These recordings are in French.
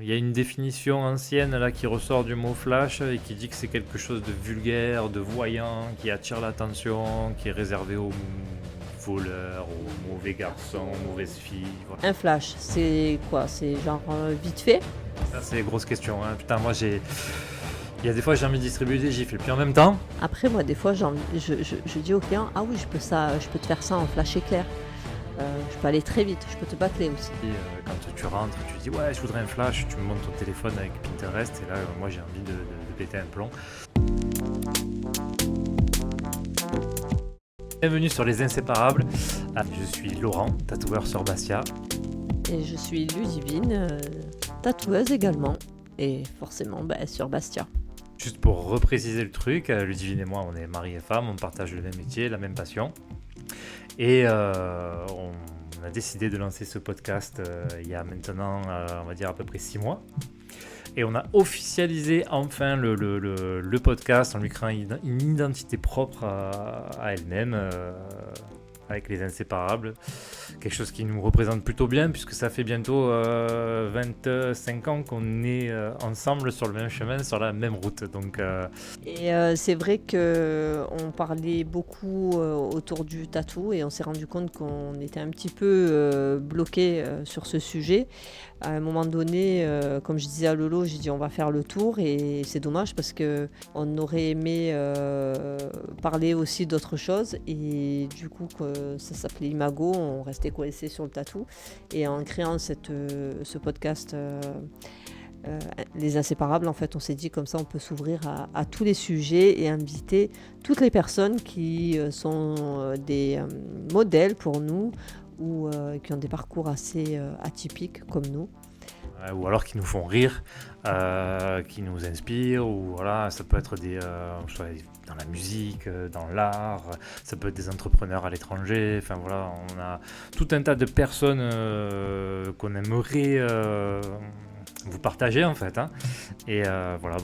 Il y a une définition ancienne là qui ressort du mot flash et qui dit que c'est quelque chose de vulgaire, de voyant, qui attire l'attention, qui est réservé aux voleurs, aux mauvais garçons, aux mauvaises filles. Voilà. Un flash, c'est quoi? C'est genre vite fait? Ça, c'est les grosses questions. Hein. Putain, moi il y a des fois j'ai envie de distribuer des gifles et puis en même temps, Après, moi, des fois, je dis au client, ah oui, je peux te faire ça en flash éclair. Je peux aller très vite, je peux te bâcler aussi. quand tu rentres, tu dis ouais, je voudrais un flash, tu me montres ton téléphone avec Pinterest et là, moi j'ai envie de péter un plomb. Bienvenue sur Les Inséparables. Je suis Laurent, tatoueur sur Bastia. Et je suis Ludivine, tatoueuse également. Et forcément, sur Bastia. Juste pour repréciser le truc, Ludivine et moi, on est mari et femme, on partage le même métier, la même passion. Et on a décidé de lancer ce podcast il y a maintenant, on va dire à peu près 6 mois. Et on a officialisé enfin le podcast en lui créant une identité propre à elle-même, avec Les Inséparables. Quelque chose qui nous représente plutôt bien, puisque ça fait bientôt 25 ans qu'on est ensemble sur le même chemin, sur la même route. Donc, Et c'est vrai qu'on parlait beaucoup autour du tatou et on s'est rendu compte qu'on était un petit peu bloqué sur ce sujet. À un moment donné, comme je disais à Lolo, j'ai dit on va faire le tour et c'est dommage parce qu'on aurait aimé parler aussi d'autres choses et du coup ça s'appelait Imago, on restait coincé sur le tatou et en créant ce podcast Les Inséparables, en fait on s'est dit comme ça on peut s'ouvrir à tous les sujets et inviter toutes les personnes qui sont des modèles pour nous ou qui ont des parcours assez atypiques comme nous. Ou alors qui nous font rire, qui nous inspirent, ou voilà, ça peut être dans la musique, dans l'art, ça peut être des entrepreneurs à l'étranger, enfin voilà, on a tout un tas de personnes qu'on aimerait vous partager en fait, hein. Et voilà,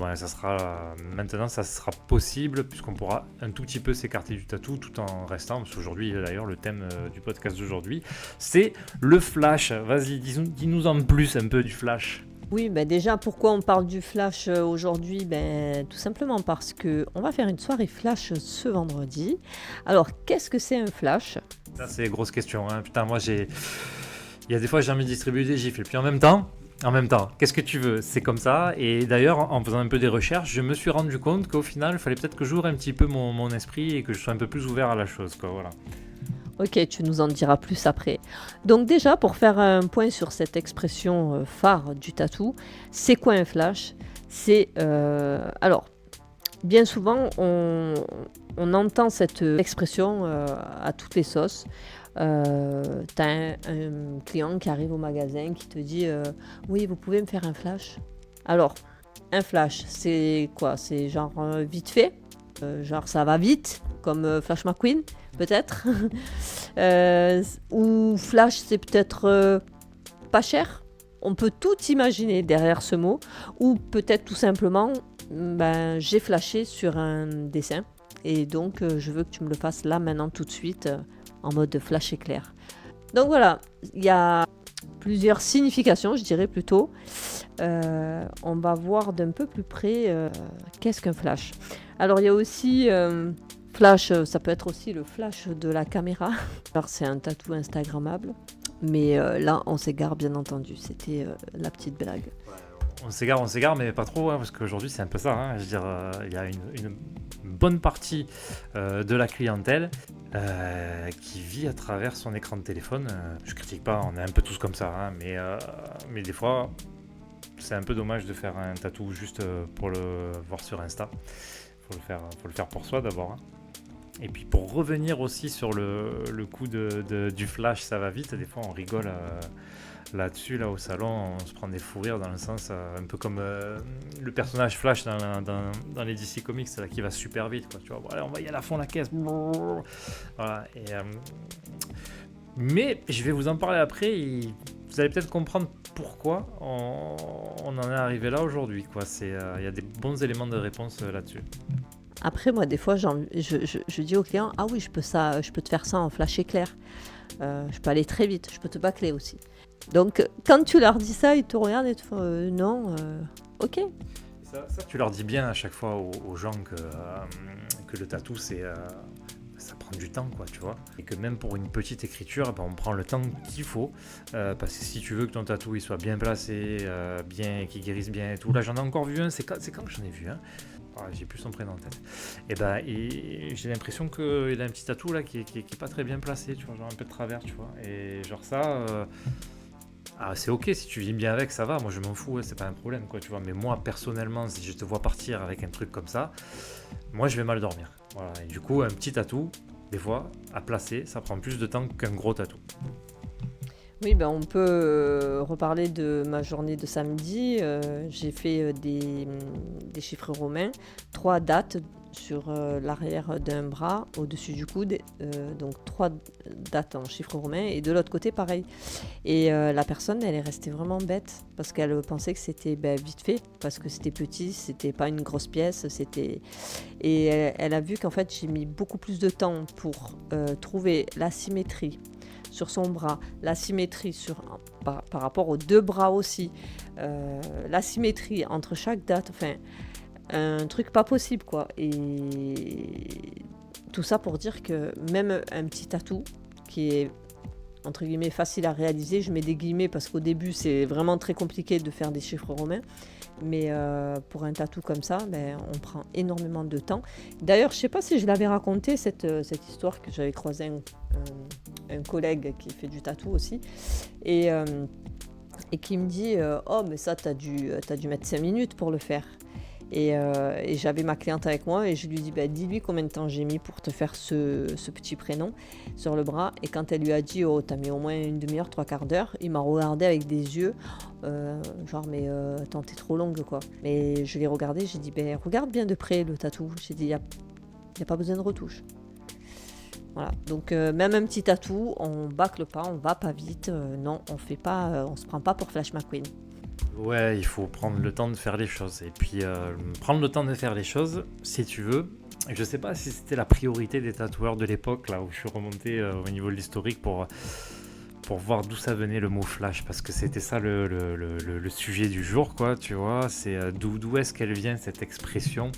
maintenant ça sera possible puisqu'on pourra un tout petit peu s'écarter du tatou tout en restant, parce qu'aujourd'hui d'ailleurs le thème du podcast d'aujourd'hui c'est le flash. Vas-y, dis-nous en plus un peu du flash. Oui, déjà pourquoi on parle du flash aujourd'hui? Tout simplement parce qu'on va faire une soirée flash ce vendredi. Alors qu'est-ce que c'est un flash? Ça c'est les grosses questions, hein. Putain, il y a des fois j'ai envie de distribuer des gifles et puis en même temps, qu'est-ce que tu veux? C'est comme ça. Et d'ailleurs, en faisant un peu des recherches, je me suis rendu compte qu'au final, il fallait peut-être que j'ouvre un petit peu mon esprit et que je sois un peu plus ouvert à la chose, quoi, voilà. Ok, tu nous en diras plus après. Donc déjà, pour faire un point sur cette expression phare du tatou, c'est quoi un flash? Alors, bien souvent, on entend cette expression à toutes les sauces. T'as un client qui arrive au magasin qui te dit oui, vous pouvez me faire un flash. Alors, un flash, c'est quoi? C'est genre vite fait, genre ça va vite, comme Flash McQueen, peut-être. Ou flash, c'est peut-être pas cher. On peut tout imaginer derrière ce mot. Ou peut-être tout simplement, j'ai flashé sur un dessin. Et donc, je veux que tu me le fasses là, maintenant, tout de suite, en mode flash éclair. Donc voilà, il y a plusieurs significations, je dirais plutôt. On va voir d'un peu plus près qu'est-ce qu'un flash. Alors, il y a aussi... flash, ça peut être aussi le flash de la caméra. Alors c'est un tatou instagrammable, mais là on s'égare bien entendu, c'était la petite blague. On s'égare, mais pas trop, hein, parce qu'aujourd'hui c'est un peu ça, hein. Je veux dire, il y a une bonne partie de la clientèle qui vit à travers son écran de téléphone. Je critique pas, on est un peu tous comme ça, hein, mais des fois c'est un peu dommage de faire un tatou juste pour le voir sur Insta. Faut le faire pour soi d'abord, hein. Et puis pour revenir aussi sur le coup du flash, ça va vite, des fois on rigole là-dessus, là au salon, on se prend des fous rires dans le sens un peu comme le personnage Flash dans les DC Comics là, qui va super vite, quoi, tu vois. Bon, allez, on va y aller à fond la caisse. Voilà, mais je vais vous en parler après et vous allez peut-être comprendre pourquoi on en est arrivé là aujourd'hui, quoi. Il y a des bons éléments de réponse là-dessus. Après, moi, des fois, je dis au client, ah oui, je peux te faire ça en flash éclair. Je peux aller très vite, je peux te bâcler aussi. Donc, quand tu leur dis ça, ils te regardent et te font, non, ok. Ça, tu leur dis bien à chaque fois aux gens que le tatou, ça prend du temps, quoi, tu vois. Et que même pour une petite écriture, on prend le temps qu'il faut. Parce que si tu veux que ton tatou il soit bien placé, bien, qu'il guérisse bien et tout. Là, j'en ai encore vu un, c'est quand que j'en ai vu un. J'ai plus son prénom en tête. Et j'ai l'impression qu'il a un petit tatou là qui est pas très bien placé, tu vois, genre un peu de travers, tu vois. Et genre ça. C'est ok, si tu vis bien avec, ça va, moi je m'en fous, c'est pas un problème, quoi, tu vois. Mais moi, personnellement, si je te vois partir avec un truc comme ça, moi je vais mal dormir. Voilà. Et du coup, un petit tatou, des fois, à placer, ça prend plus de temps qu'un gros tatou. Oui, ben on peut reparler de ma journée de samedi. J'ai fait des chiffres romains, 3 dates sur l'arrière d'un bras, au-dessus du coude, donc 3 dates en chiffres romains, et de l'autre côté, pareil. Et la personne, elle est restée vraiment bête, parce qu'elle pensait que c'était vite fait, parce que c'était petit, c'était pas une grosse pièce, Et elle a vu qu'en fait, j'ai mis beaucoup plus de temps pour trouver la symétrie sur son bras, la symétrie par rapport aux 2 bras aussi, la symétrie entre chaque date, enfin, un truc pas possible, quoi. Et tout ça pour dire que même un petit tatou qui est entre guillemets facile à réaliser, je mets des guillemets parce qu'au début c'est vraiment très compliqué de faire des chiffres romains, mais pour un tatou comme ça, on prend énormément de temps. D'ailleurs, je sais pas si je l'avais raconté cette histoire, que j'avais croisé un collègue qui fait du tatou aussi, et qui me dit oh mais ça t'as dû mettre 5 minutes pour le faire. Et j'avais ma cliente avec moi et je lui dis dis-lui combien de temps j'ai mis pour te faire ce petit prénom sur le bras. Et quand elle lui a dit oh t'as mis au moins une demi-heure, 3/4 d'heure, il m'a regardé avec des yeux genre mais attends t'es trop longue, quoi. Mais je l'ai regardé, j'ai dit regarde bien de près le tatou. J'ai dit y a pas besoin de retouche. Voilà, donc même un petit tatou, on bâcle pas, on va pas vite, non, on fait pas, on se prend pas pour Flash McQueen. Ouais, il faut prendre le temps de faire les choses. Et puis, prendre le temps de faire les choses, si tu veux. Je sais pas si c'était la priorité des tatoueurs de l'époque, là où je suis remonté au niveau de l'historique pour voir d'où ça venait le mot flash, parce que c'était ça le sujet du jour, quoi, tu vois. C'est d'où est-ce qu'elle vient, cette expression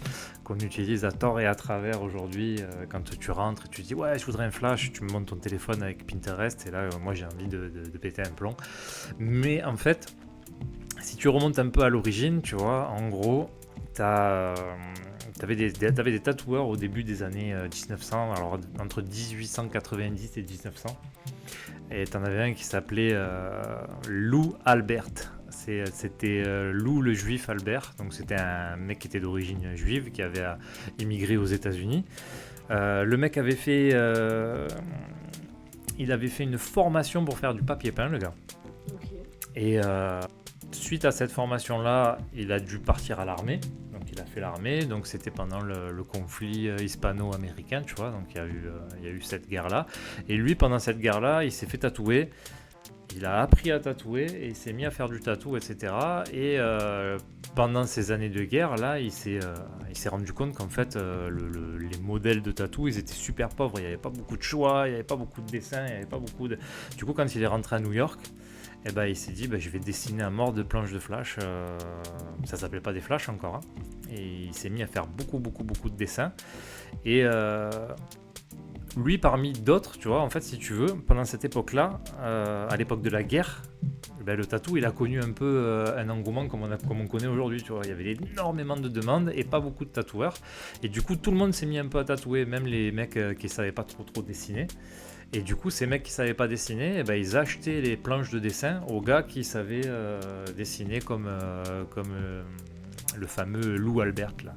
qu'on utilise à tort et à travers aujourd'hui, quand tu rentres et tu dis ouais, je voudrais un flash, tu me montes ton téléphone avec Pinterest, et là, moi j'ai envie de péter un plomb. Mais en fait, si tu remontes un peu à l'origine, tu vois, en gros, t'avais des tatoueurs au début des années 1900, alors entre 1890 et 1900. Et t'en avais un qui s'appelait Lou Albert. C'était Lou le juif Albert. Donc c'était un mec qui était d'origine juive, qui avait immigré aux États-Unis. Le mec avait fait... il avait fait une formation pour faire du papier peint, le gars. Okay. Et suite à cette formation-là, il a dû partir à l'armée. Donc il a fait l'armée, donc c'était pendant le conflit hispano-américain, tu vois, donc il y a eu cette guerre-là. Et lui, pendant cette guerre-là, il s'est fait tatouer, il a appris à tatouer, et il s'est mis à faire du tatou, etc. Et pendant ces années de guerre, là, il s'est rendu compte qu'en fait, les modèles de tatou, ils étaient super pauvres, il n'y avait pas beaucoup de choix, il n'y avait pas beaucoup de dessins, il n'y avait pas beaucoup de... Du coup, quand il est rentré à New York, il s'est dit je vais dessiner à mort de planches de flash, ça s'appelait pas des flashs encore, hein. Et il s'est mis à faire beaucoup de dessins, et lui parmi d'autres, tu vois, en fait, si tu veux, pendant cette époque là, à l'époque de la guerre, le tatou il a connu un peu un engouement comme on connaît aujourd'hui, tu vois. Il y avait énormément de demandes et pas beaucoup de tatoueurs, et du coup tout le monde s'est mis un peu à tatouer, même les mecs qui savaient pas trop dessiner. Et du coup, ces mecs qui savaient pas dessiner, ils achetaient les planches de dessin aux gars qui savaient dessiner comme le fameux Lou Albert là.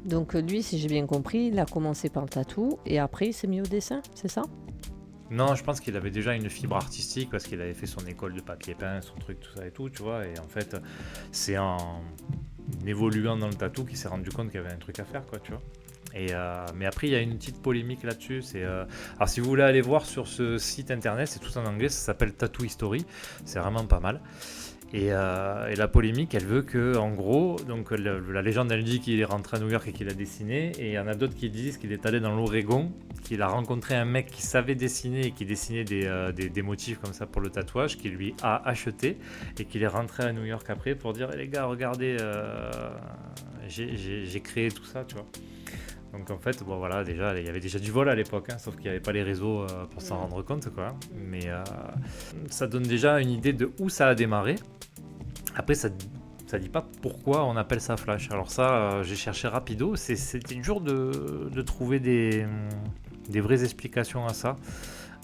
Donc lui, si j'ai bien compris, il a commencé par le tatou et après il s'est mis au dessin, c'est ça ? Non, je pense qu'il avait déjà une fibre artistique parce qu'il avait fait son école de papier peint, son truc, tout ça et tout, tu vois. Et en fait, c'est en évoluant dans le tatou qu'il s'est rendu compte qu'il y avait un truc à faire, quoi, tu vois. Mais après, il y a une petite polémique là-dessus. Alors, si vous voulez aller voir sur ce site internet, c'est tout en anglais, ça s'appelle Tattoo History. C'est vraiment pas mal. Et la polémique, elle veut que, en gros, donc la légende elle dit qu'il est rentré à New York et qu'il a dessiné, et il y en a d'autres qui disent qu'il est allé dans l'Oregon, qu'il a rencontré un mec qui savait dessiner et qui dessinait des motifs comme ça pour le tatouage, qui lui a acheté, et qu'il est rentré à New York après pour dire les gars, regardez, j'ai créé tout ça, tu vois. Donc en fait, bon voilà, déjà il y avait déjà du vol à l'époque, hein, sauf qu'il n'y avait pas les réseaux pour s'en rendre compte, quoi. Mais ça donne déjà une idée de où ça a démarré. Après, ça dit pas pourquoi on appelle ça Flash. Alors ça, j'ai cherché rapido. C'était dur de trouver des vraies explications à ça.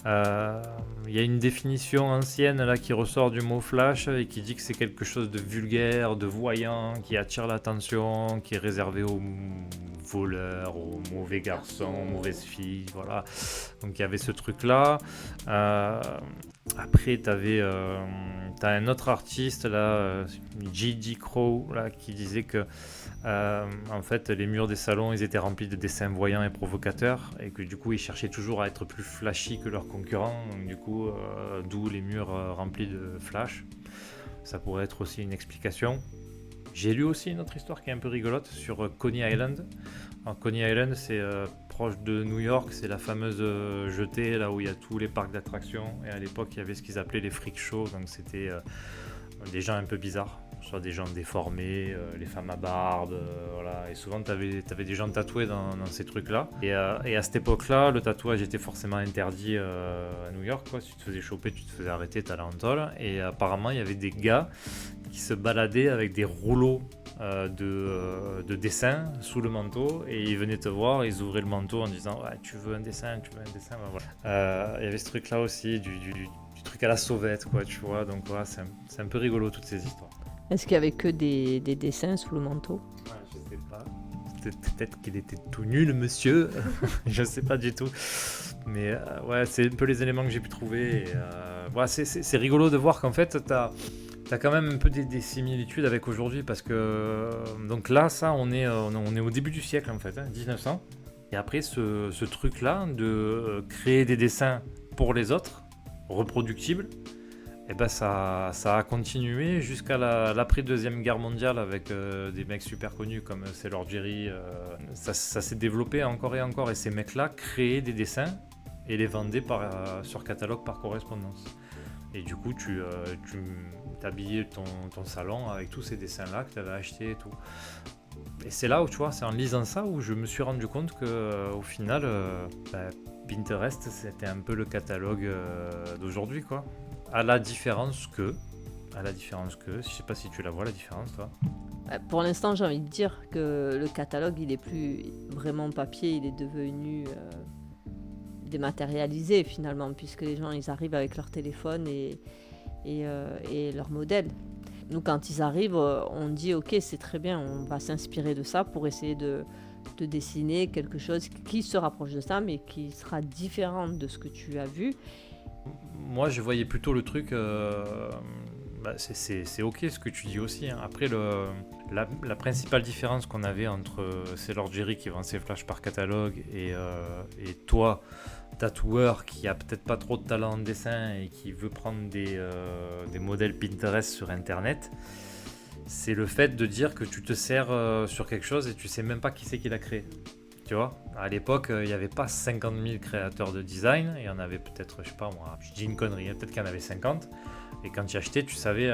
Il y a une définition ancienne là qui ressort du mot flash et qui dit que c'est quelque chose de vulgaire, de voyant, qui attire l'attention, qui est réservé aux voleurs, aux mauvais garçons, aux mauvaises filles, voilà. Donc il y avait ce truc là. Après t'as un autre artiste là, J.D. Crow là, qui disait que en fait les murs des salons ils étaient remplis de dessins voyants et provocateurs et que du coup ils cherchaient toujours à être plus flashy que leurs concurrents, donc du coup d'où les murs remplis de flash. Ça pourrait être aussi une explication. J'ai lu aussi une autre histoire qui est un peu rigolote sur Coney Island. Alors, Coney Island c'est proche de New York, c'est la fameuse jetée là où il y a tous les parcs d'attractions, et à l'époque il y avait ce qu'ils appelaient les freak shows, donc c'était des gens un peu bizarres, soit des gens déformés, les femmes à barbe, voilà. Et souvent t'avais des gens tatoués dans ces trucs-là. Et à cette époque-là, le tatouage était forcément interdit à New York, quoi. Si tu te faisais choper, tu te faisais arrêter, t'allais en tôle. Et apparemment, il y avait des gars qui se baladaient avec des rouleaux de dessins sous le manteau, et ils venaient te voir, ils ouvraient le manteau en disant ouais, tu veux un dessin, ben, voilà. Il y avait ce truc là aussi du truc à la sauvette, quoi, tu vois. Donc voilà, c'est un peu rigolo toutes ces histoires. Est-ce qu'il y avait que des dessins sous le manteau? Ouais, je sais pas. Peut-être qu'il était tout nul, monsieur. Je sais pas du tout. Mais ouais, c'est un peu les éléments que j'ai pu trouver. Et, voilà, c'est rigolo de voir qu'en fait, t'as quand même un peu des similitudes avec aujourd'hui, parce que donc là, ça, on est au début du siècle en fait, hein, 1900. Et après, ce truc-là de créer des dessins pour les autres, reproductibles, et ben ça a continué jusqu'à l'après-deuxième guerre mondiale avec des mecs super connus comme Sailor Jerry. Ça s'est développé encore et encore, et ces mecs-là créaient des dessins et les vendaient sur catalogue par correspondance. Et du coup, tu t'habillais ton salon avec tous ces dessins-là que tu avais achetés et tout. Et c'est là où, tu vois, c'est en lisant ça où je me suis rendu compte qu'au final, Pinterest, c'était un peu le catalogue d'aujourd'hui, quoi. À la différence que, je sais pas si tu la vois la différence, toi. Pour l'instant, j'ai envie de dire que le catalogue, il est plus vraiment papier, il est devenu dématérialisé finalement, puisque les gens, ils arrivent avec leur téléphone et leur modèle. Nous, quand ils arrivent, on dit ok, c'est très bien, on va s'inspirer de ça pour essayer de dessiner quelque chose qui se rapproche de ça, mais qui sera différent de ce que tu as vu. Moi, je voyais plutôt le truc. C'est ok ce que tu dis aussi, hein. Après, la principale différence qu'on avait entre Sailor Jerry qui vend ses flashs par catalogue et toi, tatoueur qui a peut-être pas trop de talent en dessin et qui veut prendre des modèles Pinterest sur internet, c'est le fait de dire que tu te sers sur quelque chose et tu sais même pas qui c'est qui l'a créé. Tu vois, à l'époque, il n'y avait pas 50 000 créateurs de design, il y en avait peut-être, je sais pas moi, je dis une connerie, peut-être qu'il y en avait 50. Et quand tu achetais, tu savais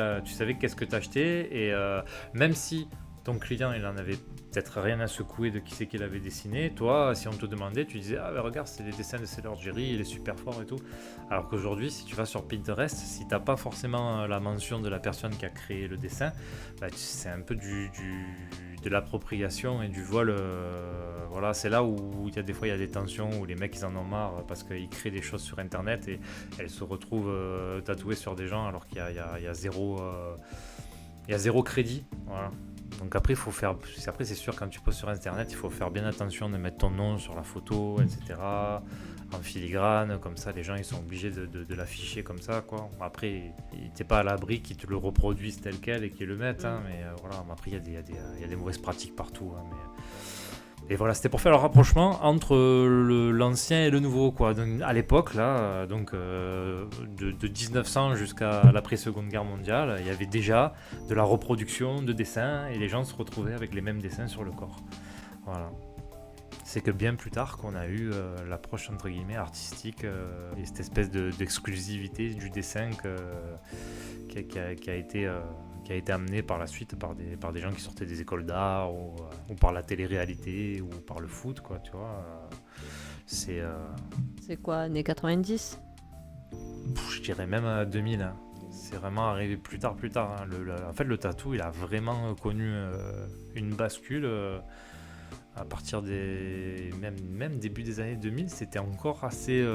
qu'est-ce que tu achetais, et même si ton client il en avait peut-être rien à secouer de qui c'est qu'il avait dessiné, toi, si on te demandait, tu disais ah ben regarde, c'est des dessins de Sailor Jerry, il est super fort et tout. Alors qu'aujourd'hui, si tu vas sur Pinterest, si t'as pas forcément la mention de la personne qui a créé le dessin, bah, c'est un peu de l'appropriation et du vol. Voilà, c'est là où il y a des fois il y a des tensions, où les mecs ils en ont marre parce qu'ils créent des choses sur internet et elles se retrouvent tatouées sur des gens alors qu'il y a zéro crédit. Voilà. Donc après c'est sûr, quand tu postes sur internet, il faut faire bien attention de mettre ton nom sur la photo, etc. En filigrane, comme ça les gens ils sont obligés de l'afficher comme ça, quoi. Après t'es pas à l'abri qu'ils te le reproduisent tel quel et qu'ils le mettent, hein, mais voilà. Après il y a des mauvaises pratiques partout, hein, Et voilà, c'était pour faire le rapprochement entre l'ancien et le nouveau, quoi. Donc, à l'époque, là, de 1900 jusqu'à l'après-Seconde Guerre mondiale, il y avait déjà de la reproduction de dessins et les gens se retrouvaient avec les mêmes dessins sur le corps. Voilà. C'est que bien plus tard qu'on a eu l'approche entre guillemets artistique et cette espèce d'exclusivité du dessin qui a été amenée par la suite par des gens qui sortaient des écoles d'art ou par la télé-réalité ou par le foot, quoi, tu vois. C'est, C'est quoi, années 90? je dirais même 2000. Hein. C'est vraiment arrivé plus tard. Hein. En fait, le tatou, il a vraiment connu une bascule. À partir même début des années 2000, c'était encore assez...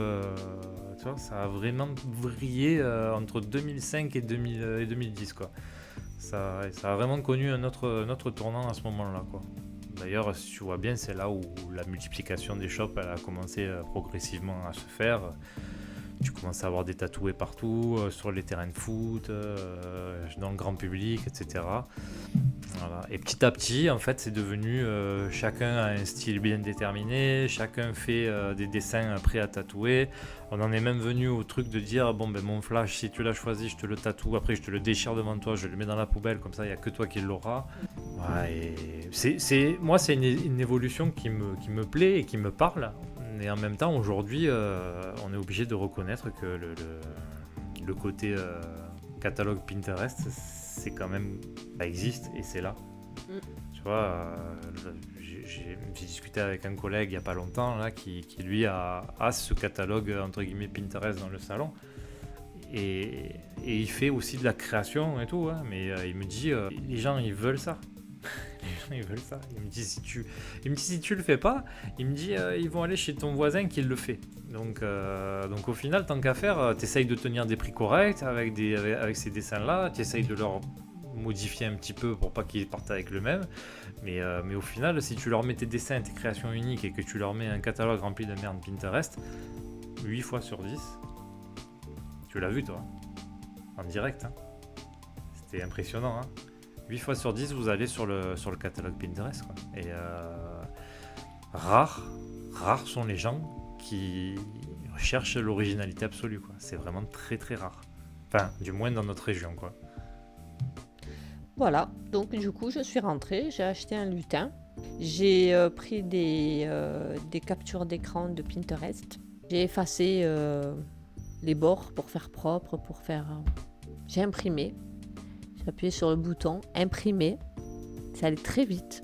tu vois, ça a vraiment vrillé entre 2005 et 2010, quoi. Ça a vraiment connu un autre tournant à ce moment-là, quoi. D'ailleurs, si tu vois bien, c'est là où la multiplication des shops elle a commencé progressivement à se faire. Tu commences à avoir des tatoués partout, sur les terrains de foot, dans le grand public, etc. Voilà. Et petit à petit, en fait, c'est devenu chacun a un style bien déterminé, chacun fait des dessins prêts à tatouer. On en est même venu au truc de dire bon ben mon flash, si tu l'as choisi, je te le tatoue, après je te le déchire devant toi, je le mets dans la poubelle, comme ça il n'y a que toi qui l'auras. Ouais, et moi c'est une évolution qui me plaît et qui me parle. Et en même temps, aujourd'hui, on est obligé de reconnaître que le côté catalogue Pinterest, c'est quand même, ça existe et c'est là. Tu vois, j'ai discuté avec un collègue il n'y a pas longtemps là, qui lui a ce catalogue entre guillemets Pinterest dans le salon. Et il fait aussi de la création et tout, hein, mais il me dit, les gens ils veulent ça. Ils veulent ça. Il me dit si tu le fais pas, il me dit ils vont aller chez ton voisin qui le fait. Donc au final, tant qu'à faire, t'essayes de tenir des prix corrects avec ces dessins-là, t'essayes de leur modifier un petit peu pour pas qu'ils partent avec le même. Mais au final, si tu leur mets tes dessins et tes créations uniques et que tu leur mets un catalogue rempli de merde Pinterest, 8 fois sur 10, tu l'as vu toi, en direct. Hein. C'était impressionnant. Hein. 8 fois sur 10, vous allez sur le catalogue Pinterest. Quoi. Et rares sont les gens qui cherchent l'originalité absolue. Quoi. C'est vraiment très très rare. Enfin, du moins dans notre région. Quoi. Voilà, donc du coup je suis rentrée, j'ai acheté un lutin, j'ai pris des captures d'écran de Pinterest, j'ai effacé les bords pour faire propre, j'ai imprimé, j'ai appuyé sur le bouton imprimer, ça allait très vite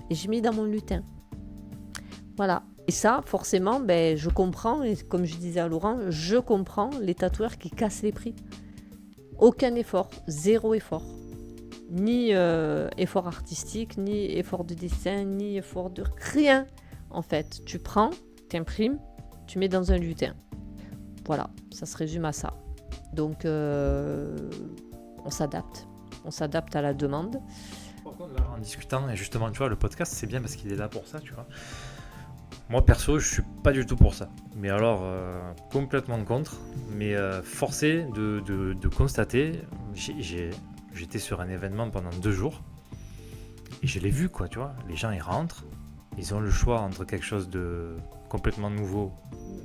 et j'ai mis dans mon lutin. Voilà, et ça forcément je comprends, et comme je disais à Laurent, je comprends les tatoueurs qui cassent les prix. Aucun effort, zéro effort. Ni effort artistique, ni effort de dessin, ni effort de rien. En fait, tu prends, t'imprimes, tu mets dans un lutin. Voilà, ça se résume à ça. Donc, on s'adapte à la demande. Par contre, là, en discutant, et justement, tu vois, le podcast, c'est bien parce qu'il est là pour ça, tu vois. Moi, perso, je suis pas du tout pour ça. Mais alors, complètement contre. Mais forcé de constater, j'étais sur un événement pendant 2 jours et je l'ai vu, quoi, tu vois. Les gens, ils rentrent, ils ont le choix entre quelque chose de complètement nouveau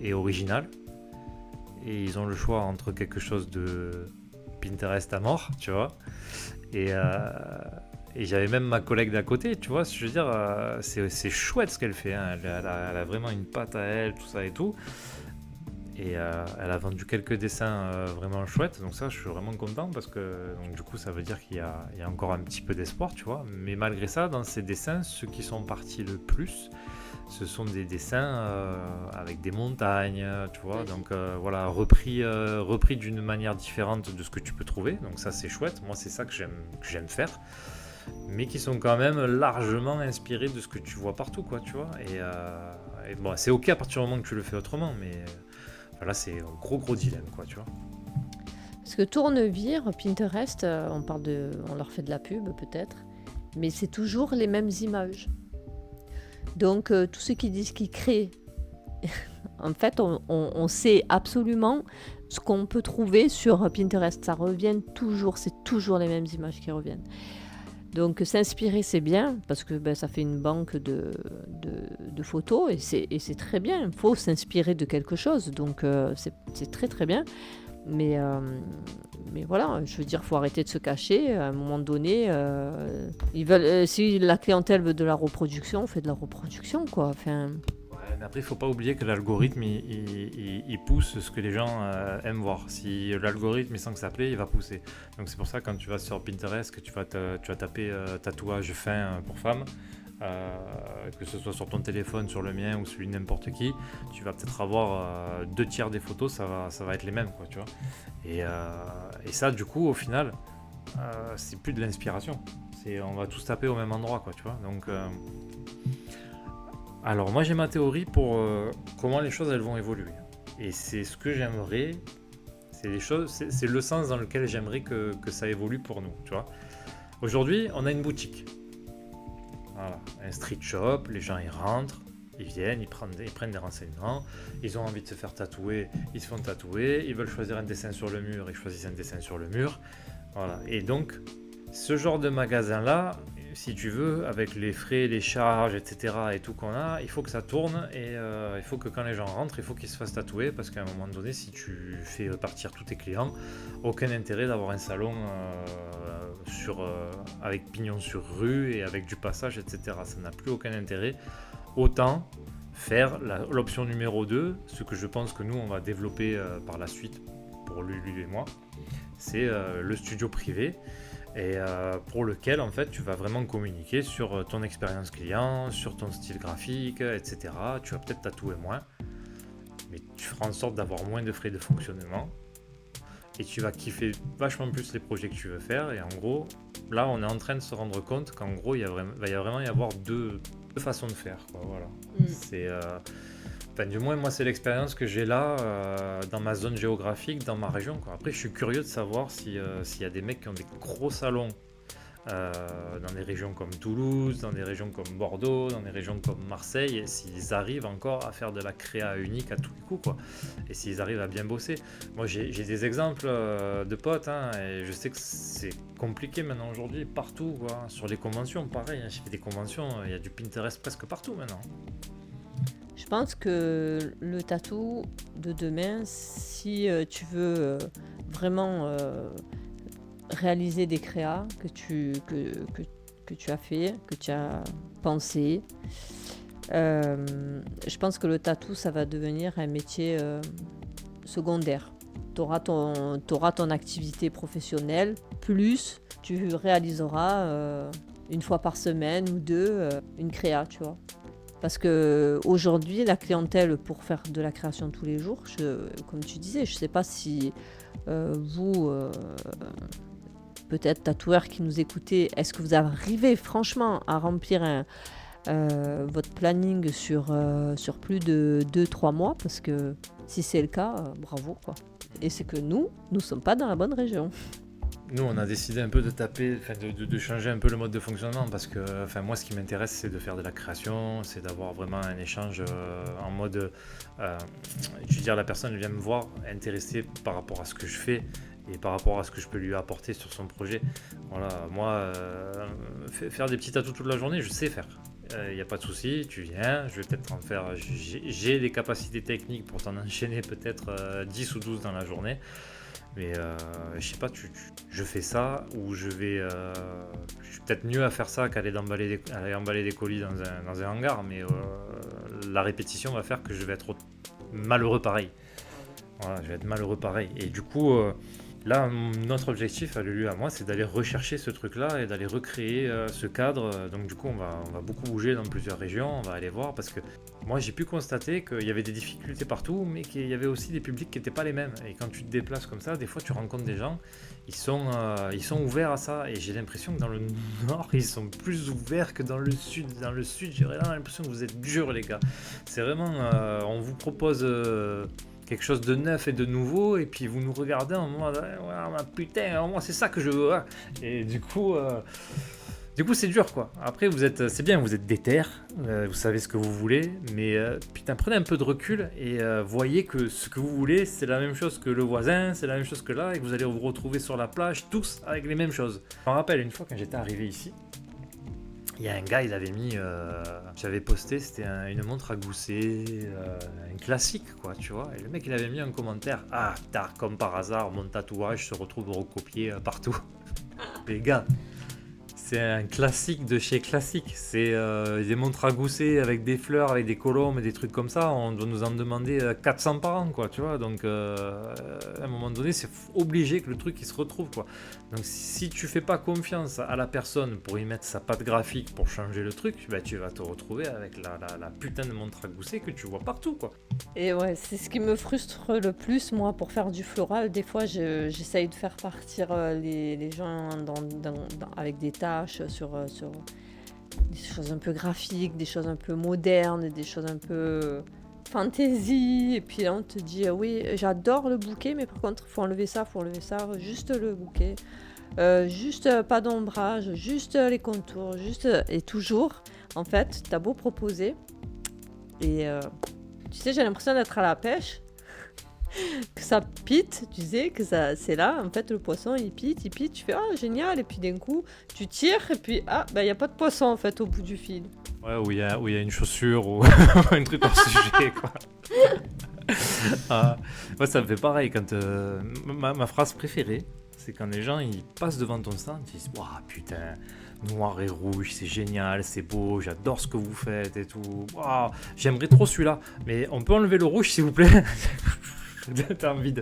et original, et ils ont le choix entre quelque chose de Pinterest à mort, tu vois. Et j'avais même ma collègue d'à côté, tu vois. Je veux dire, c'est chouette ce qu'elle fait. Hein. Elle a vraiment une patte à elle, tout ça et tout. Et elle a vendu quelques dessins vraiment chouettes, donc ça je suis vraiment content parce que donc, du coup ça veut dire qu'il y a encore un petit peu d'espoir, tu vois. Mais malgré ça, dans ces dessins, ceux qui sont partis le plus, ce sont des dessins avec des montagnes, tu vois. Donc voilà, repris d'une manière différente de ce que tu peux trouver, donc ça c'est chouette. Moi c'est ça que j'aime faire, mais qui sont quand même largement inspirés de ce que tu vois partout, quoi, tu vois. Et bon, c'est ok à partir du moment que tu le fais autrement, mais là, c'est un gros dilemme, quoi, tu vois. Parce que Tournevis, Pinterest, on leur fait de la pub peut-être, mais c'est toujours les mêmes images. Donc, tous ceux qui disent qu'ils créent, en fait, on sait absolument ce qu'on peut trouver sur Pinterest. Ça revient toujours, c'est toujours les mêmes images qui reviennent. Donc s'inspirer, c'est bien, parce que ça fait une banque de photos, et c'est très bien. Il faut s'inspirer de quelque chose, donc c'est très très bien. Mais, mais voilà, je veux dire, il faut arrêter de se cacher. À un moment donné, si la clientèle veut de la reproduction, on fait de la reproduction, quoi. Enfin, Ouais, mais après, il faut pas oublier que l'algorithme, il pousse ce que les gens aiment voir. Si l'algorithme il sent que ça plaît, il va pousser. Donc c'est pour ça quand tu vas sur Pinterest, que tu vas taper tatouage fin pour femme, que ce soit sur ton téléphone, sur le mien ou celui de n'importe qui, tu vas peut-être avoir 2 tiers des photos, ça va être les mêmes, quoi, tu vois. Et ça, du coup, au final, c'est plus de l'inspiration. On va tous taper au même endroit, quoi, tu vois. Donc, alors moi j'ai ma théorie pour comment les choses elles vont évoluer. Et c'est ce que j'aimerais, c'est le sens dans lequel j'aimerais que ça évolue pour nous, tu vois. Aujourd'hui, on a une boutique. Voilà, un street shop, les gens ils rentrent, ils viennent, ils prennent des renseignements, ils ont envie de se faire tatouer, ils se font tatouer, ils veulent choisir un dessin sur le mur, ils choisissent un dessin sur le mur. Voilà. Et donc, ce genre de magasin-là, si tu veux, avec les frais, les charges, etc. et tout qu'on a, il faut que ça tourne et il faut que quand les gens rentrent, il faut qu'ils se fassent tatouer parce qu'à un moment donné, si tu fais partir tous tes clients, aucun intérêt d'avoir un salon avec pignon sur rue et avec du passage, etc. Ça n'a plus aucun intérêt. Autant faire l'option numéro 2, ce que je pense que nous, on va développer par la suite pour lui et moi, c'est le studio privé. Et pour lequel en fait tu vas vraiment communiquer sur ton expérience client, sur ton style graphique, etc. Tu vas peut-être tatouer moins, mais tu feras en sorte d'avoir moins de frais de fonctionnement et tu vas kiffer vachement plus les projets que tu veux faire. Et en gros, là on est en train de se rendre compte qu'en gros il va vraiment y avoir deux façons de faire, quoi, voilà. C'est enfin, du moins, moi, c'est l'expérience que j'ai là, dans ma zone géographique, dans ma région, quoi. Après, je suis curieux de savoir s'il y a des mecs qui ont des gros salons dans des régions comme Toulouse, dans des régions comme Bordeaux, dans des régions comme Marseille, et s'ils arrivent encore à faire de la créa unique à tous les coups, quoi. Et s'ils arrivent à bien bosser. Moi, j'ai des exemples de potes, hein, et je sais que c'est compliqué maintenant aujourd'hui, partout, quoi. Sur les conventions, pareil, hein, j'ai fait des conventions, il y a du Pinterest presque partout maintenant. je pense que le tatou de demain, si tu veux vraiment réaliser des créas que tu as fait, que tu as pensé, je pense que le tatou, ça va devenir un métier secondaire. Tu auras ton activité professionnelle, plus tu réaliseras une fois par semaine ou deux une créa, tu vois. Parce que aujourd'hui, la clientèle pour faire de la création tous les jours, comme tu disais, je ne sais pas si vous, peut-être tatoueurs qui nous écoutez, est-ce que vous arrivez franchement à remplir votre planning sur plus de 2-3 mois? Parce que si c'est le cas, bravo, quoi. Et c'est que nous ne sommes pas dans la bonne région. Nous, on a décidé un peu de taper, de changer un peu le mode de fonctionnement parce que, moi, ce qui m'intéresse, c'est de faire de la création, c'est d'avoir vraiment un échange en mode, je veux dire, la personne vient me voir intéressée par rapport à ce que je fais et par rapport à ce que je peux lui apporter sur son projet. Voilà, moi, faire des petits tatous toute la journée, je sais faire. Il n'y a pas de souci, tu viens, je vais peut-être en faire, j'ai les capacités techniques pour t'en enchaîner peut-être 10 ou 12 dans la journée. Mais je sais pas, je fais ça ou je suis peut-être mieux à faire ça qu'aller aller emballer des colis dans un hangar, mais la répétition va faire que je vais être malheureux pareil. Voilà, je vais être malheureux pareil. Et du coup, là, notre objectif à Lulu à moi, c'est d'aller rechercher ce truc-là et d'aller recréer ce cadre. Donc du coup, on va beaucoup bouger dans plusieurs régions, on va aller voir parce que moi, j'ai pu constater qu'il y avait des difficultés partout, mais qu'il y avait aussi des publics qui n'étaient pas les mêmes. Et quand tu te déplaces comme ça, des fois, tu rencontres des gens, ils sont ouverts à ça. Et j'ai l'impression que dans le nord, ils sont plus ouverts que dans le sud. Dans le sud, j'ai vraiment l'impression que vous êtes durs, les gars. C'est vraiment, on vous propose quelque chose de neuf et de nouveau, et puis vous nous regardez en mode ouais, putain, moi c'est ça que je veux, hein. Et du coup Du coup, c'est dur, quoi. Après, c'est bien, vous êtes déter, vous savez ce que vous voulez, mais putain, prenez un peu de recul et voyez que ce que vous voulez, c'est la même chose que le voisin, c'est la même chose que là, et que vous allez vous retrouver sur la plage tous avec les mêmes choses. Je me rappelle une fois quand j'étais arrivé ici, il y a un gars, il avait mis, j'avais posté, c'était une montre à gousset, un classique, quoi, tu vois. Et le mec, il avait mis un commentaire, ah, tard, comme par hasard, mon tatouage se retrouve recopié partout. Les gars, c'est un classique de chez classique. C'est des montres à gousset avec des fleurs, avec des colombes et des trucs comme ça. On doit nous en demander 400 par an, quoi, tu vois. Donc, à un moment donné, c'est obligé que le truc il se retrouve, quoi. Donc, si tu fais pas confiance à la personne pour y mettre sa patte graphique pour changer le truc, bah, tu vas te retrouver avec la putain de montre à gousset que tu vois partout, quoi. Et ouais, c'est ce qui me frustre le plus, moi, pour faire du floral. Des fois, j'essaye de faire partir les gens avec des tâches sur des choses un peu graphiques, des choses un peu modernes, des choses un peu fantasy. Et puis là, on te dit, oui, j'adore le bouquet, mais par contre, faut enlever ça, juste le bouquet. Juste pas d'ombrage, juste les contours, juste... Et toujours, en fait, t'as beau proposer, et... tu sais, j'ai l'impression d'être à la pêche, que ça pite, tu sais, que ça, c'est là, en fait, le poisson, il pite, tu fais, ah, génial, et puis d'un coup, tu tires, et puis, ah, bah, il n'y a pas de poisson, en fait, au bout du fil. Ouais, où il y a une chaussure ou un truc hors sujet, quoi. Moi, ça me fait pareil quand ma phrase préférée, c'est quand les gens ils passent devant ton stand, ils disent waouh putain, noir et rouge, c'est génial, c'est beau, j'adore ce que vous faites et tout. Waouh, j'aimerais trop celui-là, mais on peut enlever le rouge s'il vous plaît. T'as envie de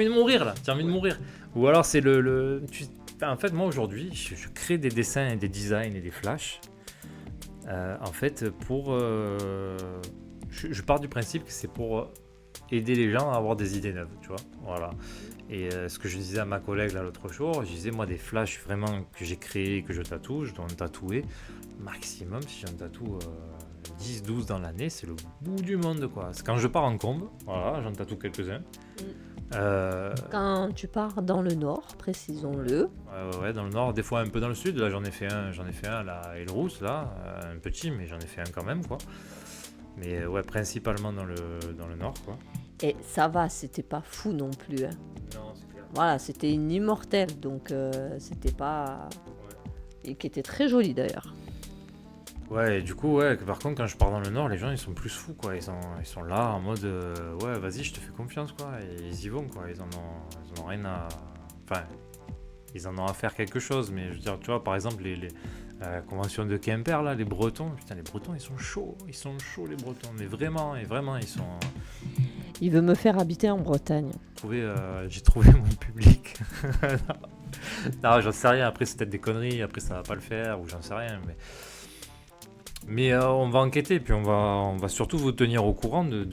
mourir là, t'as envie de mourir. Ou alors c'est en fait, moi aujourd'hui, je crée des dessins et des designs et des flashs. En fait, je pars du principe que c'est pour aider les gens à avoir des idées neuves, tu vois. Voilà. Et ce que je disais à ma collègue là l'autre jour, je disais moi des flashs vraiment que j'ai créés, que je tatoue, je dois en tatouer maximum, si j'en tatoue 10-12 dans l'année, c'est le bout du monde, quoi. C'est quand je pars en combe, voilà, j'en tatoue quelques-uns. Quand tu pars dans le nord, précisons-le. Ouais, dans le nord, des fois un peu dans le sud. Là, j'en ai fait un là, à Elrousse, là, un petit, mais j'en ai fait un quand même, quoi. Mais ouais, principalement dans le nord, quoi. Et ça va, c'était pas fou non plus, hein. Non, c'est clair. Voilà, c'était une immortelle, donc c'était pas... Et qui était très jolie d'ailleurs. Ouais, et du coup, ouais, par contre, quand je pars dans le nord, les gens, ils sont plus fous, quoi. Ils sont là en mode, ouais, vas-y, je te fais confiance, quoi. Et ils y vont, quoi. Ils en ont rien à... Enfin, ils en ont à faire quelque chose, mais je veux dire, tu vois, par exemple, les conventions de Quimper, là, les Bretons, putain, les Bretons, ils sont chauds, les Bretons, mais vraiment, ils sont... Il veut me faire habiter en Bretagne. J'ai trouvé mon public. Non, j'en sais rien, après c'est peut-être des conneries, après ça va pas le faire, ou j'en sais rien, mais on va enquêter, puis on va surtout vous tenir au courant de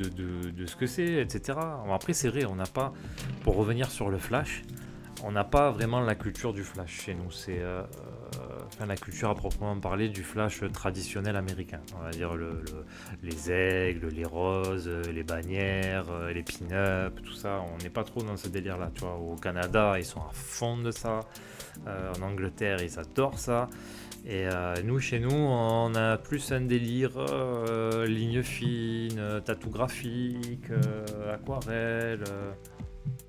ce que c'est, etc. Bon, après c'est vrai, on n'a pas, pour revenir sur le flash, on n'a pas vraiment la culture du flash chez nous, c'est la culture à proprement parler du flash traditionnel américain. On va dire les aigles, les roses, les bannières, les pin-up, tout ça, on n'est pas trop dans ce délire-là, tu vois. Au Canada, ils sont à fond de ça, en Angleterre, ils adorent ça. Et nous, chez nous, on a plus un délire ligne fine, tatou graphique, aquarelle.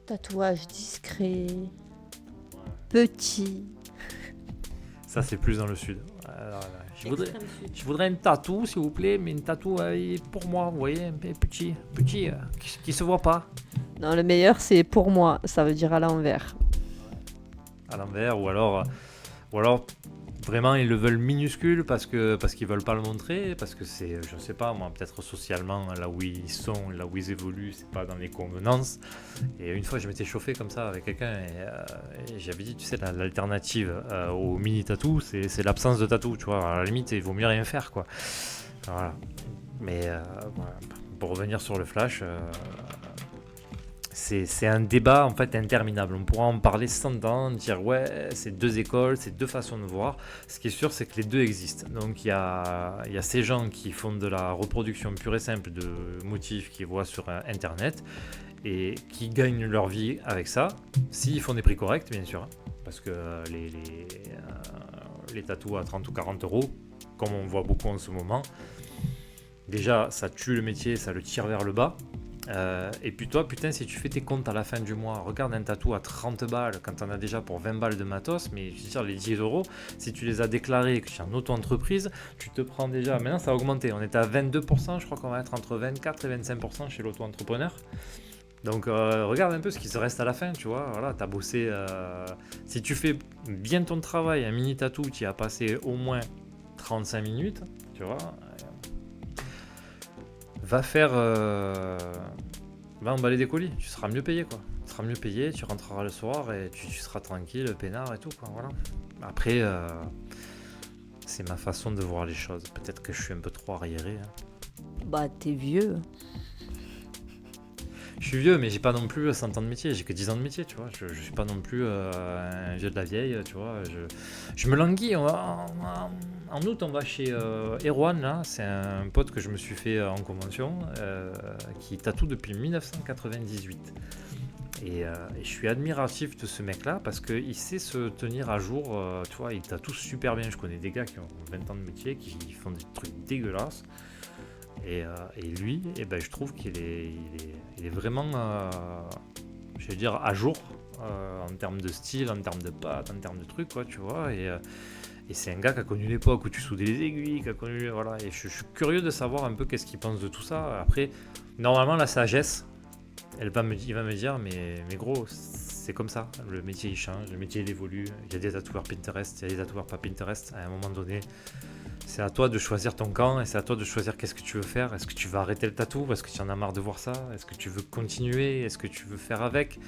Tatouage discret, petit. Ça, c'est plus dans le sud. Alors, je voudrais une tatou, s'il vous plaît, mais une tatou pour moi, vous voyez, un peu petit, qui se voit pas. Non, le meilleur, c'est pour moi, ça veut dire à l'envers. À l'envers, ou alors vraiment ils le veulent minuscule parce qu'ils veulent pas le montrer, parce que c'est, je sais pas moi, peut-être socialement là où ils sont, là où ils évoluent, c'est pas dans les convenances. Et une fois je m'étais chauffé comme ça avec quelqu'un et j'avais dit, tu sais, l'alternative au mini tatou, c'est l'absence de tatou, tu vois. À la limite il vaut mieux rien faire, quoi. Voilà. Mais voilà. Pour revenir sur le flash, c'est un débat en fait interminable. On pourra en parler sans temps, dire ouais, c'est deux écoles, c'est deux façons de voir. Ce qui est sûr, c'est que les deux existent. Donc il y a ces gens qui font de la reproduction pure et simple de motifs qu'ils voient sur Internet et qui gagnent leur vie avec ça, s'ils font des prix corrects, bien sûr. Parce que les tatous à 30 ou 40 euros, comme on voit beaucoup en ce moment. Déjà, ça tue le métier, ça le tire vers le bas. Et puis toi, putain, si tu fais tes comptes à la fin du mois, regarde un tatou à 30 balles quand t'en as déjà pour 20 balles de matos, mais je veux dire, les 10 euros, si tu les as déclarés que tu es en auto-entreprise, tu te prends déjà. Maintenant, ça a augmenté. On est à 22%, je crois qu'on va être entre 24 et 25% chez l'auto-entrepreneur. Donc regarde un peu ce qui se reste à la fin, tu vois. Voilà, t'as bossé. Si tu fais bien ton travail, un mini tatou, tu y as passé au moins 35 minutes, tu vois. Va emballer des colis, tu seras mieux payé quoi. Tu seras mieux payé, tu rentreras le soir et tu seras tranquille, peinard et tout quoi, voilà. Après, c'est ma façon de voir les choses. Peut-être que je suis un peu trop arriéré. Bah, t'es vieux. Je suis vieux, mais j'ai pas non plus 100 ans de métier, j'ai que 10 ans de métier, tu vois. Je suis pas non plus un vieux de la vieille, tu vois. Je me languis. En août, on va chez Erwan, là. C'est un pote que je me suis fait en convention, qui tatoue depuis 1998. Et je suis admiratif de ce mec-là parce qu'il sait se tenir à jour. Tu vois, il tatoue super bien. Je connais des gars qui ont 20 ans de métier, qui font des trucs dégueulasses. Et lui, je trouve qu'il est vraiment, je vais dire, à jour en termes de style, en termes de pattes, en termes de trucs, quoi, tu vois. Et c'est un gars qui a connu l'époque où tu soudais les aiguilles, qui a connu, voilà. Et je suis curieux de savoir un peu qu'est-ce qu'il pense de tout ça. Après, normalement, la sagesse, il va me dire, mais gros, c'est comme ça. Le métier, il change, le métier, il évolue. Il y a des tatoueurs Pinterest, il y a des tatoueurs pas Pinterest. À un moment donné, c'est à toi de choisir ton camp et c'est à toi de choisir qu'est-ce que tu veux faire. Est-ce que tu vas arrêter le tatou parce que tu en as marre de voir ça? Est-ce que tu veux continuer? Est-ce que tu veux faire avec?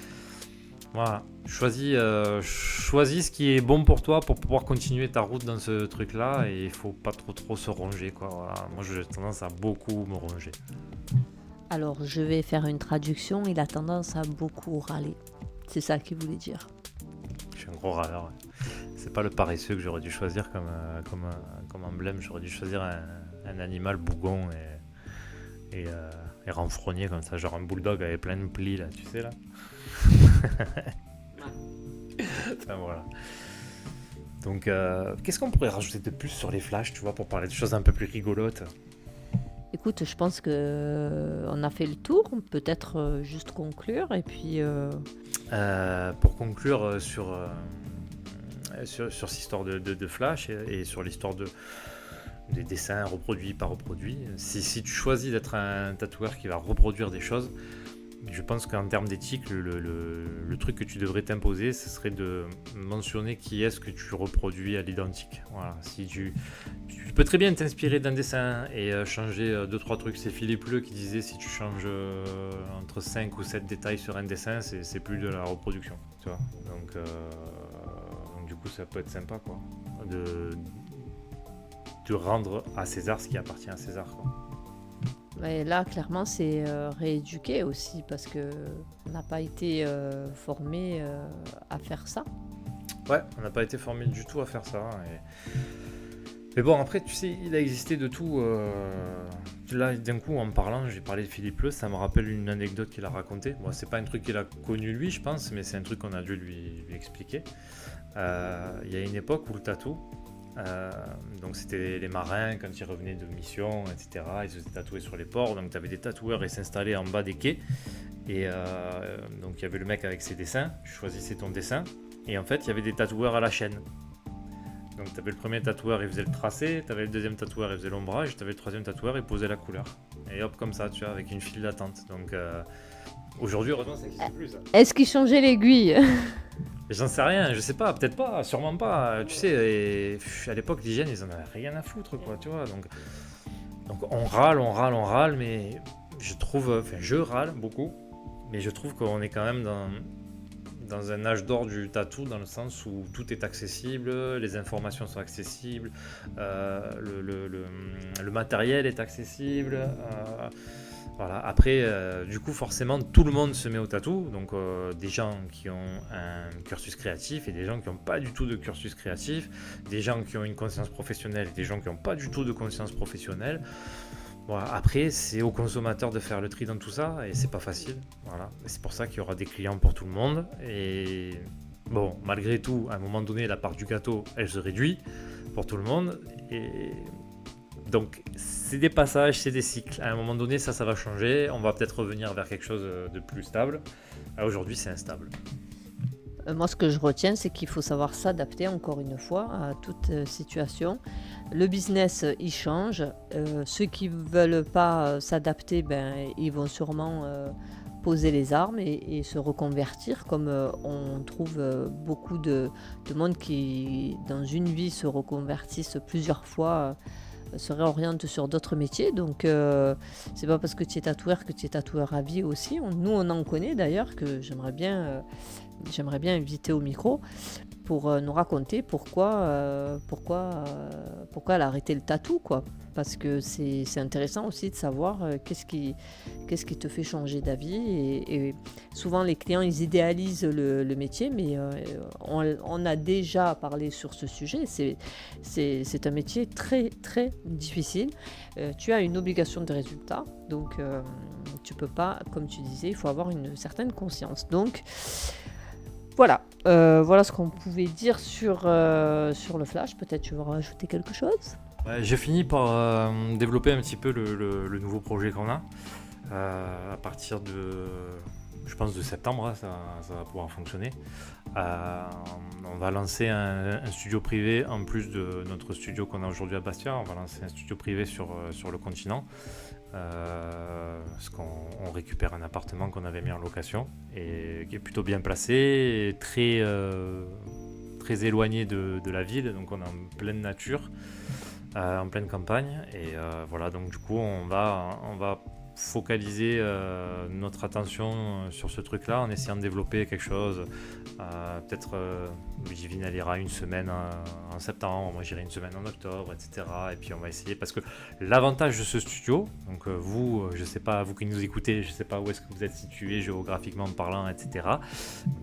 Voilà, choisis ce qui est bon pour toi pour pouvoir continuer ta route dans ce truc-là et il faut pas trop se ronger, quoi. Voilà. Moi, j'ai tendance à beaucoup me ronger. Alors, je vais faire une traduction. Il a tendance à beaucoup râler. C'est ça qu'il voulait dire. Je suis un gros râleur. Ouais. C'est pas le paresseux que j'aurais dû choisir comme emblème. J'aurais dû choisir un animal bougon et renfrogné comme ça, genre un bulldog avec plein de plis, là, tu sais, là. Enfin, voilà. Donc, qu'est-ce qu'on pourrait rajouter de plus sur les flashs, tu vois, pour parler de choses un peu plus rigolotes? Écoute, je pense qu'on a fait le tour. Peut-être juste conclure et puis... Pour conclure sur cette histoire de flash et sur l'histoire des dessins reproduits par reproduits, si tu choisis d'être un tatoueur qui va reproduire des choses, je pense qu'en termes d'éthique, le truc que tu devrais t'imposer, ce serait de mentionner qui est-ce que tu reproduis à l'identique. Voilà. Si tu peux très bien t'inspirer d'un dessin et changer 2-3 trucs. C'est Philippe Leu qui disait si tu changes entre 5 ou 7 détails sur un dessin, c'est plus de la reproduction. Tu vois. Donc du coup, ça peut être sympa, quoi, de rendre à César ce qui appartient à César, quoi. Mais là, clairement, c'est rééduquer aussi parce que on n'a pas été formé à faire ça. Ouais, on n'a pas été formé du tout à faire ça. Mais bon, après, tu sais, il a existé de tout. Là, d'un coup, en parlant, j'ai parlé de Philippe Leu, ça me rappelle une anecdote qu'il a racontée. Bon, c'est pas un truc qu'il a connu lui, je pense, mais c'est un truc qu'on a dû lui expliquer. Il y a une époque où le tatou, donc c'était les marins quand ils revenaient de mission, etc. Ils se faisaient tatouer sur les ports, donc tu avais des tatoueurs et s'installaient en bas des quais. Et donc il y avait le mec avec ses dessins, tu choisissais ton dessin. Et en fait, il y avait des tatoueurs à la chaîne. Donc tu avais le premier tatoueur, il faisait le tracé, tu avais le deuxième tatoueur, il faisait l'ombrage, tu avais le troisième tatoueur, il posait la couleur. Et hop, comme ça, tu vois, avec une file d'attente. Donc aujourd'hui, heureusement, ça n'existe plus, ça. Est-ce qu'il changeait l'aiguille? J'en sais rien, je sais pas, peut-être pas, sûrement pas. Tu sais, et à l'époque, l'hygiène, ils en avaient rien à foutre, quoi, tu vois. Donc on râle, mais je trouve, enfin, je râle beaucoup, mais je trouve qu'on est quand même dans un âge d'or du tatou, dans le sens où tout est accessible, les informations sont accessibles, le matériel est accessible. Voilà. Après, du coup, forcément, tout le monde se met au tatou. Donc, des gens qui ont un cursus créatif et des gens qui n'ont pas du tout de cursus créatif, des gens qui ont une conscience professionnelle et des gens qui n'ont pas du tout de conscience professionnelle. Voilà. Après, c'est au consommateur de faire le tri dans tout ça et c'est pas facile. Voilà. Et c'est pour ça qu'il y aura des clients pour tout le monde. Et bon, malgré tout, à un moment donné, la part du gâteau, elle se réduit. pour tout le monde. Et donc, c'est des passages, c'est des cycles. À un moment donné, ça va changer. On va peut-être revenir vers quelque chose de plus stable. Aujourd'hui, c'est instable. Moi, ce que je retiens, c'est qu'il faut savoir s'adapter, encore une fois, à toute situation. Le business, il change. Ceux qui ne veulent pas s'adapter, ils vont sûrement poser les armes et se reconvertir, comme on trouve beaucoup de monde qui, dans une vie, se reconvertissent plusieurs fois, se réorientent sur d'autres métiers. Donc, c'est pas parce que tu es tatoueur que tu es tatoueur à vie aussi. Nous, on en connaît d'ailleurs, que j'aimerais bien inviter au micro pour nous raconter pourquoi elle a arrêté le tatou, quoi. Parce que c'est intéressant aussi de savoir qu'est-ce qui te fait changer d'avis. Et souvent, les clients, ils idéalisent le métier, mais on a déjà parlé sur ce sujet. C'est un métier très, très difficile. Tu as une obligation de résultat, donc tu peux pas, comme tu disais, il faut avoir une certaine conscience. Donc, voilà ce qu'on pouvait dire sur le flash. Peut-être tu veux rajouter quelque chose ? Ouais, j'ai fini par développer un petit peu le nouveau projet qu'on a. À partir de, je pense, de septembre, ça va pouvoir fonctionner. On va lancer un studio privé en plus de notre studio qu'on a aujourd'hui à Bastia. On va lancer un studio privé sur le continent. Parce qu'on récupère un appartement qu'on avait mis en location et qui est plutôt bien placé et très éloigné de la ville, donc on est en pleine nature, en pleine campagne, et voilà, donc du coup on va focaliser notre attention sur ce truc là en essayant de développer quelque chose. Peut-être Ludivine elle ira une semaine en septembre, moi j'irai une semaine en octobre, etc. Et puis on va essayer, parce que l'avantage de ce studio, donc vous, je sais pas, vous qui nous écoutez, je sais pas où est-ce que vous êtes situé géographiquement parlant, etc.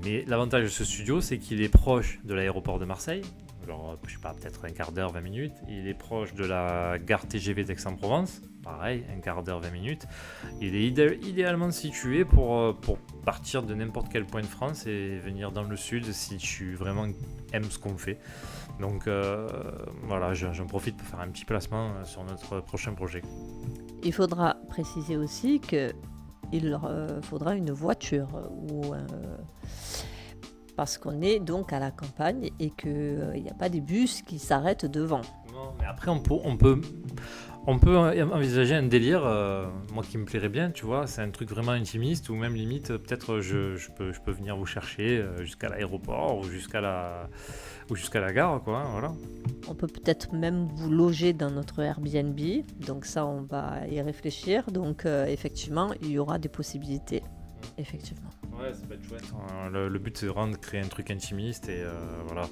Mais l'avantage de ce studio, c'est qu'il est proche de l'aéroport de Marseille. Alors, je sais pas, peut-être un quart d'heure, 20 minutes. Il est proche de la gare TGV d'Aix-en-Provence. Pareil, un quart d'heure, 20 minutes. Il est idéalement situé pour partir de n'importe quel point de France et venir dans le sud si tu vraiment aimes ce qu'on fait. Donc voilà, j'en profite pour faire un petit placement sur notre prochain projet. Il faudra préciser aussi qu'il leur faudra une voiture parce qu'on est donc à la campagne et qu'il n'y a pas des bus qui s'arrêtent devant. Non, mais après on peut envisager un délire, moi qui me plairait bien, tu vois, c'est un truc vraiment intimiste, ou même limite, peut-être je peux venir vous chercher jusqu'à l'aéroport ou jusqu'à la gare, quoi, hein, voilà. On peut peut-être même vous loger dans notre Airbnb, donc ça on va y réfléchir, donc effectivement il y aura des possibilités, effectivement. Ouais, ça peut être chouette. Le but c'est vraiment de créer un truc intimiste et voilà.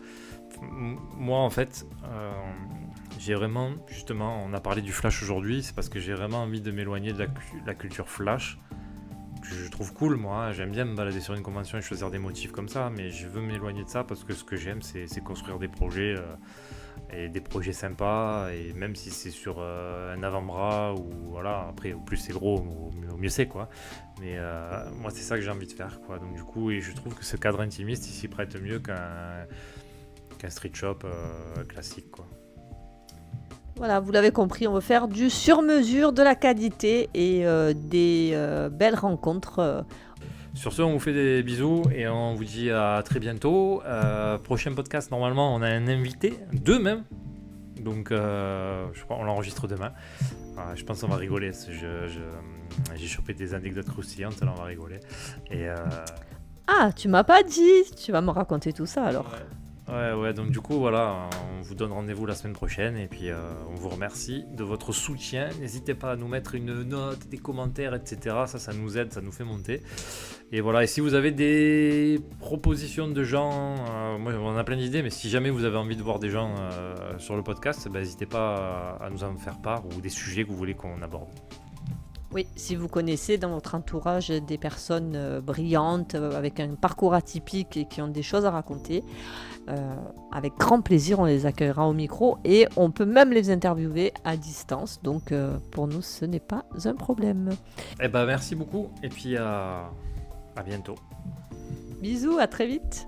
Moi en fait, j'ai vraiment, justement, on a parlé du flash aujourd'hui, c'est parce que j'ai vraiment envie de m'éloigner de la culture flash, que je trouve cool, moi, hein. J'aime bien me balader sur une convention et choisir des motifs comme ça, mais je veux m'éloigner de ça parce que ce que j'aime c'est construire des projets et des projets sympas, et même si c'est sur un avant-bras ou voilà, après au plus c'est gros au mieux c'est, quoi, mais moi c'est ça que j'ai envie de faire, quoi. Donc du coup, et je trouve que ce cadre intimiste il s'y prête mieux qu'un street shop classique, quoi. Voilà, vous l'avez compris, on veut faire du sur-mesure, de la qualité et des belles rencontres. Sur ce, on vous fait des bisous et on vous dit à très bientôt. Prochain podcast, normalement, on a un invité, deux même. Donc, je crois qu'on l'enregistre demain. Je pense qu'on va rigoler. J'ai chopé des anecdotes croustillantes, là on va rigoler. Et, Ah, tu m'as pas dit. Tu vas me raconter tout ça alors. Ouais, donc du coup, voilà, on vous donne rendez-vous la semaine prochaine et puis on vous remercie de votre soutien. N'hésitez pas à nous mettre une note, des commentaires, etc. Ça nous aide, ça nous fait monter. Et voilà, et si vous avez des propositions de gens, moi on a plein d'idées, mais si jamais vous avez envie de voir des gens sur le podcast, n'hésitez pas à nous en faire part, ou des sujets que vous voulez qu'on aborde. Oui, si vous connaissez dans votre entourage des personnes brillantes, avec un parcours atypique et qui ont des choses à raconter, avec grand plaisir, on les accueillera au micro et on peut même les interviewer à distance. Donc pour nous, ce n'est pas un problème. Eh ben, merci beaucoup et puis à bientôt. Bisous, à très vite.